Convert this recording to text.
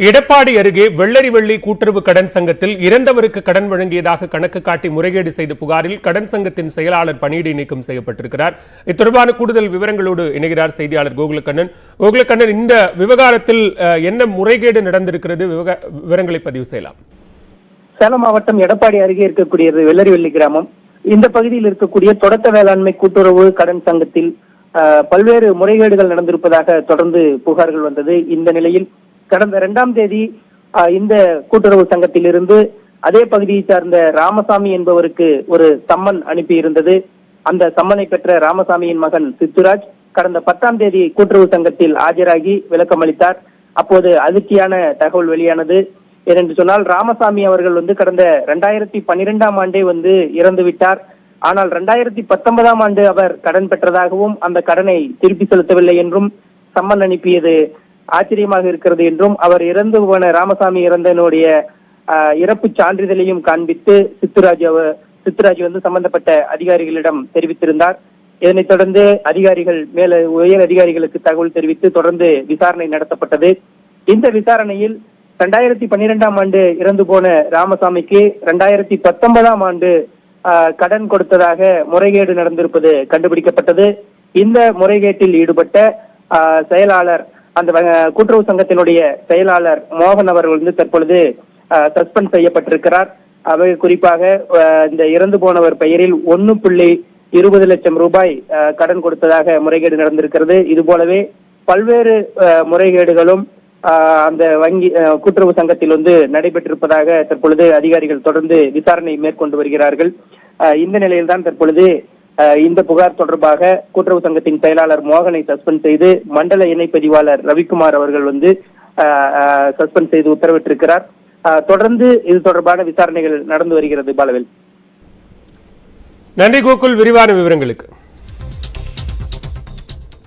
எடப்பாடி அருகே வெள்ளரிவள்ளி கூட்டுறவு கடன் சங்கத்தில் இறந்தவருக்கு கடன் வழங்கியதாக கணக்கு காட்டி முறைகேடு செய்த புகாரில் கடன் சங்கத்தின் செயலாளர் பணியிடை நீக்கம் செய்யப்பட்டிருக்கிறார். இத்தொடர்பான கூடுதல் விவரங்களோடு இணைகிறார் செய்தியாளர் கோகுலக்கண்ணன். கோகுலக்கண்ணன், இந்த விவகாரத்தில் என்ன முறைகேடு நடந்திருக்கிறது? விவரங்களை பதிவு செய்யலாம். சேலம் மாவட்டம் எடப்பாடி அருகே இருக்கக்கூடியது வெள்ளரிவள்ளி கிராமம். இந்த பகுதியில் இருக்கக்கூடிய தொடக்க வேளாண்மை கூட்டுறவு கடன் சங்கத்தில் பல்வேறு முறைகேடுகள் நடந்திருப்பதாக தொடர்ந்து புகார்கள் வந்தது. இந்த நிலையில் கடந்த 2ஆம் தேதி இந்த கூட்டுறவு சங்கத்திலிருந்து அதே பகுதியை சார்ந்த ராமசாமி என்பவருக்கு ஒரு சம்மன் அனுப்பி இருந்தது. அந்த சம்மனை பெற்ற ராமசாமியின் மகன் சித்துராஜ் கடந்த 10ஆம் தேதி கூட்டுறவு சங்கத்தில் ஆஜராகி விளக்கம் அளித்தார். அப்போது அதிர்ச்சியான தகவல் வெளியானது. ஏனென்று சொன்னால் ராமசாமி அவர்கள் கடந்த 2012ஆம் ஆண்டே இறந்து விட்டார். ஆனால் 2019ஆம் ஆண்டு அவர் கடன் பெற்றதாகவும் அந்த கடனை திருப்பி செலுத்தவில்லை என்றும் சம்மன் அனுப்பியது ஆச்சரியமாக இருக்கிறது என்றும் அவர் இறந்து போன ராமசாமி இறந்தனுடைய இறப்பு சான்றிதழையும் காண்பித்து சித்துராஜ் சம்பந்தப்பட்ட அதிகாரிகளிடம் தெரிவித்திருந்தார். இதனைத் தொடர்ந்து அதிகாரிகள் உயர் அதிகாரிகளுக்கு தகவல் தெரிவித்து தொடர்ந்து விசாரணை நடத்தப்பட்டது. இந்த விசாரணையில் 2012ஆம் ஆண்டு இறந்து போன ராமசாமிக்கு 2019ஆம் ஆண்டு கடன் கொடுத்ததாக முறைகேடு நடந்திருப்பது கண்டுபிடிக்கப்பட்டது. இந்த முறைகேட்டில் ஈடுபட்ட செயலாளர், அந்த கூட்டுறவு சங்கத்தினுடைய செயலாளர் மோகன் அவர்கள் தற்பொழுது சஸ்பெண்ட் செய்யப்பட்டிருக்கிறார். அவர் குறிப்பாக இந்த இறந்து போனவர் பெயரில் 1.20 லட்சம் ரூபாய் கடன் கொடுத்ததாக முறைகேடு நடந்திருக்கிறது. இது போலவே பல்வேறு முறைகேடுகளும் அந்த கூட்டுறவு சங்கத்தில் நடைபெற்றிருப்பதாக தற்பொழுது அதிகாரிகள் தொடர்ந்து விசாரணை மேற்கொண்டு வருகிறார்கள். இந்த நிலையில்தான் தற்பொழுது இந்த புகார் தொடர்பாக கூட்டுறவு சங்கத்தின் செயலாளர் மோகனை சஸ்பெண்ட் செய்து மண்டல இணைப்பதிவாளர் ரவிக்குமார் அவர்கள் சஸ்பெண்ட் செய்து உத்தரவிட்டிருக்கிறார். தொடர்ந்து இது தொடர்பான விசாரணைகள் நடந்து வருகிறது. பாலவேல், நன்றி கோகுல், விரிவான விவரங்களுக்கு.